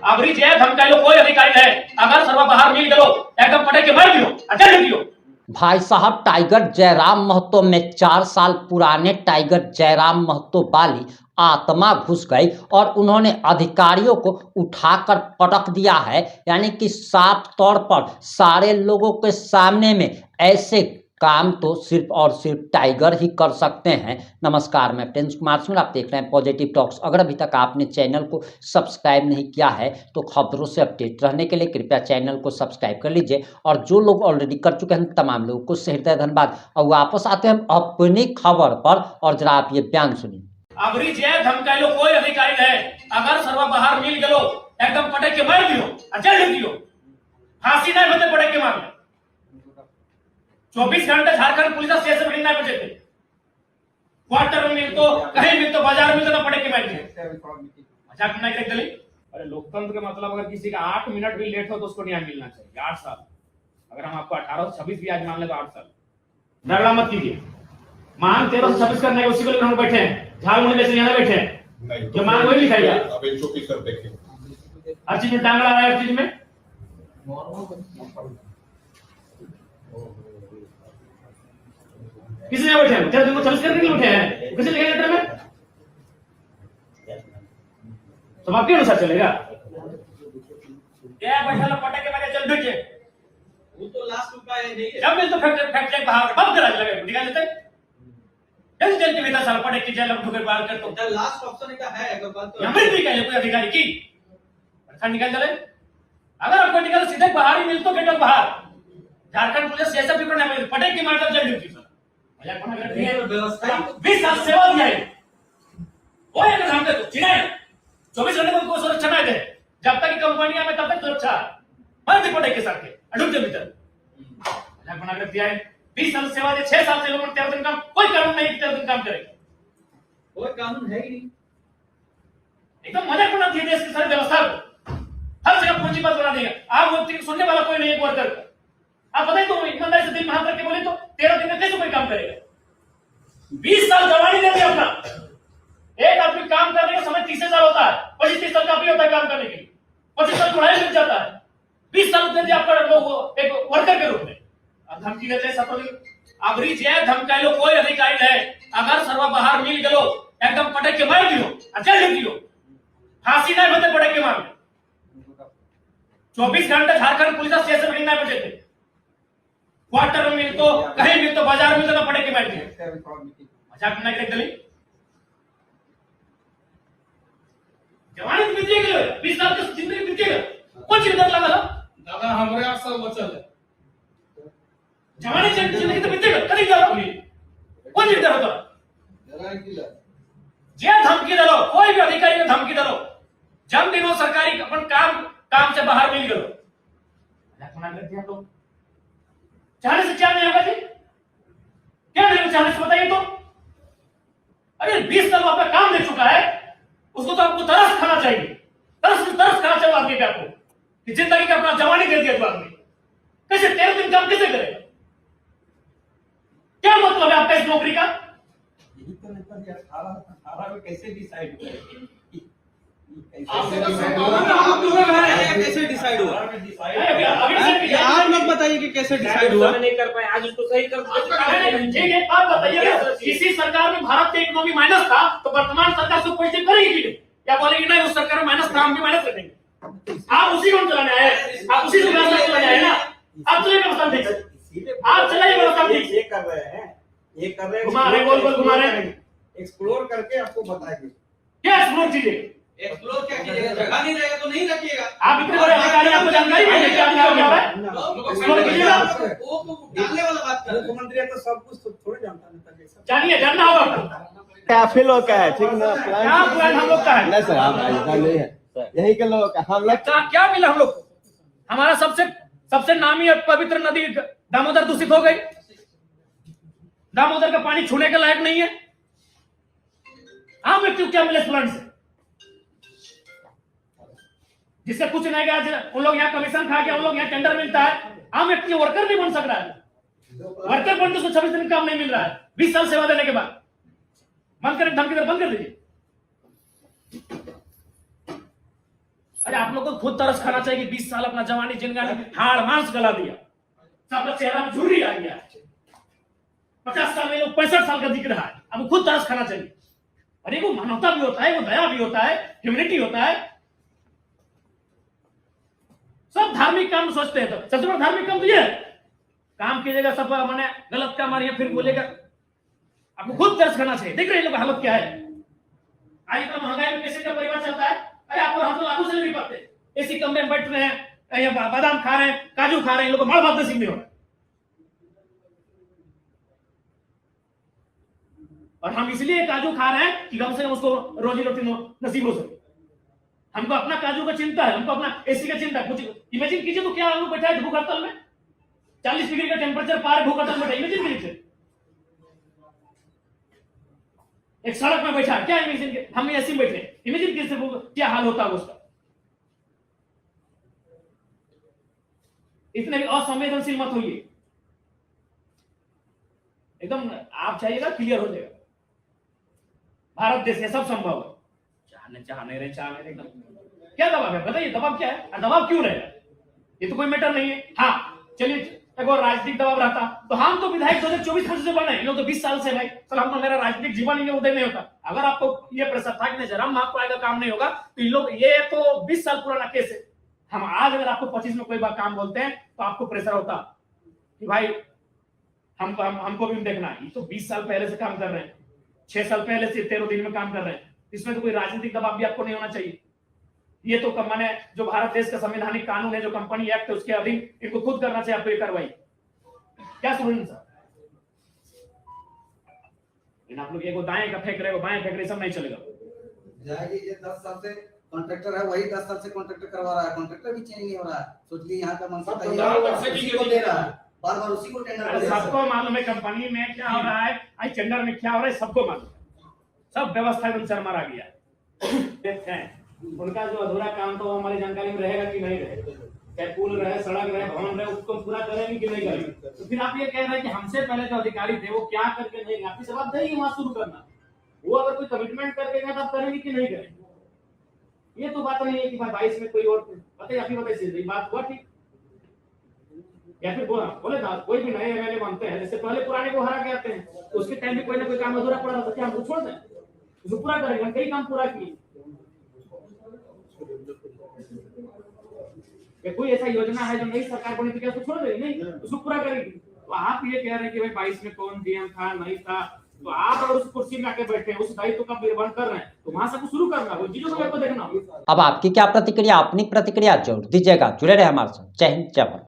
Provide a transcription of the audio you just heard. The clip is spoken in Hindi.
अबरी जे धमकायलो कोई अधिकारी है अगर सर्व बाहर मिल गलो एकदम पटे के मार दियो अचल दियो। भाई साहब, टाइगर जयराम महतो में 4 साल पुराने टाइगर जयराम महतो वाली आत्मा घुस गई और उन्होंने अधिकारियों को उठाकर पटक दिया है। यानी कि साफ तौर पर सारे लोगों के सामने में ऐसे काम तो सिर्फ और सिर्फ टाइगर ही कर सकते हैं। नमस्कार, मैं प्रिंस कुमार सिंह, आप देख रहे हैं पॉजिटिव टॉक्स। अगर अभी तक आपने चैनल को सब्सक्राइब नहीं किया है तो खबरों से अपडेट रहने के लिए कृपया चैनल को सब्सक्राइब कर लीजिए। और जो लोग ऑलरेडी कर चुके हैं तमाम लोगों को हृदय धन्यवाद। और वापस आते हैं अपनी खबर पर, और जरा आप ये बयान सुनिए। अबरी जे धमकायलो कोई अधिकारी है अगर सर्व बाहर मिल गलो एकदम पटे के मार दियो अचल दियो। फांसी नहीं होते पटे के मार 24 घंटे झारखंड पुलिस स्टेशन में नहीं बचे थे। क्वार्टर में मिल तो कहीं मिल तो बाजार में तो ना पड़े के बैठ गए मजाक नहीं करते गली। अरे लोकतंत्र का मतलब अगर किसी का 8 मिनट भी लेट हो तो उसको न्याय मिलना चाहिए। 8 साल अगर हम आपको 18 से 26 भी आज मान ले तो 8 साल। झगड़ा मत कीजिए। मांग 13 से 26 करने के उसी को हम बैठे हैं, झालमुड़ी जैसे यहाँ बैठे हैं। जो मांग वही लिखाई है। अब 120 कर देखें हर चीज में टांगड़ा रहा है, हर चीज में किसने बैठे हैं? 13 दिन को 40 करने के लिए बैठे हैं। किसने लिखा लेटर में? तो आपके अनुसार चलेगा। क्या बैठा पटा के मारे चल बैठे। वो तो लास्ट उपाय नहीं है। जब तो फैक्ट्री बाहर बंद करा लगे निकाल लेते। जल्दी जल्दी भीतर साल पटे की जेल में ठोकर बाहर कर तो लास्ट ऑप्शन का है अगर बात तो हमें भी कहे कोई अधिकारी की अच्छा निकाल चले। अगर आपको निकाल सीधे बाहर ही मिल तो गेट बाहर। झारखंड पुलिस जैसा भी करना है पटे की मार कर जल्दी ड्यूटी सर। व्यवस्था 20 साल सेवा दिया है वो एक काम कर चिनाए 24 घंटे में कोई सुरक्षा नहीं दे। जब तक कंपनियां में तब तक सुरक्षा बंद पटे के साथ के अडुक के भीतर अलग बना कर दिया है। 20 साल सेवा दे 6 साल से लोगों ने 13 दिन काम कोई कानून नहीं 13 दिन काम करेगा। कोई कानून है ही नहीं। एकदम मजाक बना दिया देश की सारी व्यवस्था को। हर जगह पूंजीपत बना देगा। आप वो सुनने वाला कोई नहीं है वर्कर का। आप बताइए तो ईमानदारी से दिल में हाथ रख के बोले तो 13 दिन में कैसे कोई काम करेगा। 20 साल जवानी दे दिया अपना। एक आदमी काम करने का समय 30 साल होता है, 25-30 साल काफी होता है काम करने के लिए। 25 साल पढ़ाई मिल जाता है। 20 साल दे दिया आपका लोग एक वर्कर के रूप में। धमकी देते हैं सब। अबरी जे धमकायलो कोई अधिकारी है अगर सर्व बाहर मिल गलो एकदम पटे के मार दियो अचल दियो। फांसी नहीं होते पटे के मार 24 घंटे झारखंड पुलिस स्टेशन में नहीं बचे थे। क्वार्टर में मिल तो कहीं मिल तो बाजार में तो ना पड़े के बैठ गए मजाक नहीं करते गली। जवानी तो बीतेगी 20 साल की जिंदगी बीतेगी कौन चिंता लगा था दादा हमारे 8 साल बचल है। जवानी जिंदगी तो बीतेगा कभी क्या होगी कौन चिंता होता। जे धमकी डालो कोई भी अधिकारी को धमकी डालो जब भी वो सरकारी अपन काम से बाहर मिल गए मजाक बना करते हैं लोग। चाहने से क्या नहीं होगा जी? क्या नहीं चाहने से बताइए तो। अरे 20 साल आपका काम दे चुका है उसको तो आपको तरस खाना चाहिए। तरस खाना चाहिए आदमी पे आपको कि जिंदगी का अपना जवानी दे दिया तो आदमी कैसे 13 दिन काम कैसे करेगा? क्या मतलब है आपका इस नौकरी का? यही तो नहीं पर 18 में कैसे डिसाइड हुआ? कैसे डिसाइड हुआ? यार मत बताइए कि कैसे डिसाइड हुआ। नहीं कर पाए आज उसको सही कर ठीक है। आप बताइए किसी सरकार में भारत का इकोनॉमी माइनस था तो वर्तमान सरकार से पॉजिटिव करेगी कि नहीं? या बोलेगी नहीं उस सरकार में माइनस था हम भी माइनस कर देंगे। आप उसी को चलाने आए, आप उसी से व्यवस्था चलाने आए ना। आप चलिए व्यवस्था ठीक है, आप चलाइए व्यवस्था ठीक ये कर रहे हैं घुमा रहे गोल घुमा रहे एक्सप्लोर करके आपको बताएंगे क्या एक्सप्लोर कीजिए। एक्सप्लोर क्या कीजिएगा? जगह नहीं रहेगा तो नहीं रखिएगा। आप इतने बड़े अधिकारी आपको जानकारी नहीं है क्या क्या हो रहा है एक्सप्लोर कीजिएगा। वो डालने वाला बात कर मुख्यमंत्री है तो सब कुछ तो थोड़ी जानता है। जानिए जानना होगा काफी लोग का है ठीक ना। क्या प्लान हम लोग का है? नहीं सर आप ऐसा नहीं है, यही के लोग का हम लोग क्या मिला हम लोग को? हमारा सबसे नामी और पवित्र नदी दामोदर दूषित हो गई। दामोदर का पानी छूने के लायक नहीं है। आम व्यक्ति को क्या मिले इस प्लांट से जिससे कुछ नहीं गया। उन लोग यहाँ कमीशन खा के उन लोग यहाँ टेंडर मिलता है। आम व्यक्ति वर्कर नहीं बन सक रहा है। वर्कर बनते उसको 26 दिन काम नहीं मिल रहा है 20 साल सेवा देने के बाद। बंद करें धमकी बंद कर दीजिए। अरे आप लोग को खुद तरस खाना चाहिए कि 20 साल अपना जवानी जिंदगानी हाड़ मांस गला दिया, सब लोग चेहरा में झुर्री आ गया, 50 साल में लोग 65 साल का दिख रहा है, अब खुद तरस खाना चाहिए। अरे वो मानवता भी होता है, वो दया भी होता है, ह्यूमैनिटी होता है। सब धार्मिक काम सोचते हैं, तो सबसे बड़ा धार्मिक काम तो ये है, काम कीजिएगा सब मैंने गलत काम मारिए फिर बोलेगा, आपको खुद तरस खाना चाहिए। देख रहे हैं लोग हालत क्या है, आज इतना महंगाई में कैसे का परिवार चलता है। अरे आपको हम तो लागू से नहीं पाते, एसी कमरे में बैठ रहे हैं, या बादाम खा रहे हैं, काजू खा रहे हैं, इन लोगों को माल भात नसीब नहीं हो रहा। और हम इसलिए काजू खा रहे हैं कि कम से कम उसको रोजी रोटी नसीब हो सके। हमको अपना काजू का चिंता है, हमको अपना एसी का चिंता है। कुछ इमेजिन कीजिए तो क्या हम लोग बैठा है भूख हड़ताल में, 40 डिग्री का टेम्परेचर पार भूख हड़ताल बैठा, इमेजिन कीजिए। एक सड़क में बैठा, क्या इमेजिन, हम एसी में बैठे, इमेजिन कीजिए क्या हाल होता है उसका। इतने भी असंवेदनशील मत होइए, एकदम आप चाहिएगा क्लियर हो जाएगा। भारत देश में सब संभव है, चाहने रहे एकदम क्या दबाव है बताइए, दबाव क्या है, दबाव क्यों रहेगा, ये तो कोई मैटर नहीं है। हाँ चलिए अगर राजनीतिक दबाव रहता तो हम तो विधायक 2024-25 से बने, लोग तो 20 साल से भाई सर हम तो मेरा राजनीतिक जीवन ही उदय नहीं होता। अगर आपको ये प्रेशर था कि जयराम महापौर आएगा काम नहीं होगा, तो ये लोग ये तो 20 साल पुराना केस है। हम आज अगर आपको 25 में कोई बात काम बोलते हैं तो आपको प्रेशर होता कि भाई हमको भी देखना है। ये तो 20 साल पहले से काम कर रहे हैं, 6 साल पहले से 13 दिन में काम कर रहे हैं, इसमें तो कोई राजनीतिक दबाव भी आपको नहीं होना चाहिए। ये तो मैंने जो भारत देश का संवैधानिक कानून है, जो कंपनी एक्ट है, उसके अधीन इनको खुद करना चाहिए आपको ये कार्रवाई। क्या सुन सर, आप लोग एगो दाएं का फेंक रहे हो, बाएं फेंक रहे, सब नहीं चलेगा। ये 10 साल से कॉन्ट्रैक्टर है, वही 10 साल से कॉन्ट्रैक्टर करवा रहा है, कॉन्ट्रैक्टर भी चेंज नहीं हो रहा है। सोचिए यहाँ का मंत्री उसी को दे रहा है, बार बार उसी को टेंडर। सबको मालूम है कंपनी में क्या हो रहा है, आज टेंडर में क्या हो रहा है, सबको मालूम है, सब व्यवस्था एकदम चरमरा गया है। उनका जो अधूरा काम तो हमारी जानकारी में रहेगा कि नहीं रहेगा, चाहे पुल रहे, सड़क रहे, भवन रहे, उसको पूरा करेंगे कि नहीं करेंगे। तो फिर आप ये कह रहे हैं कि हमसे पहले जो अधिकारी थे वो क्या करके नहीं, आपकी जवाब नहीं वहां शुरू करना, वो अगर कोई कमिटमेंट करके गए तो आप करेंगे कि नहीं करेंगे। ये तो बात नहीं है कि 22 में कोई और बताइए, आप ही बताइए बात हुआ ठीक, या फिर बोले ना कोई भी नए एमएलए बनते हैं, जैसे पहले पुराने को हरा के आते हैं, तो उसके टाइम में कोई ना कोई काम अधूरा पड़ा था, क्या हम छोड़ दें, उसको पूरा करेंगे। कई काम पूरा किए, कोई ऐसा योजना है जो नई सरकार बनी थी क्या उसको छोड़ देगी, नहीं उसको पूरा करेगी। तो आप ये कह रहे हैं कि भाई 22 में कौन डीएम था नहीं था, तो आप अगर उस कुर्सी में आके बैठे उस दायित्व का निर्वहन कर रहे हैं तो वहां से शुरू करना, वो चीजों को देखना। अब आपकी क्या प्रतिक्रिया, अपनी प्रतिक्रिया जरूर दीजिएगा। जुड़े रहे हमारे साथ। जय हिंद, जय भारत।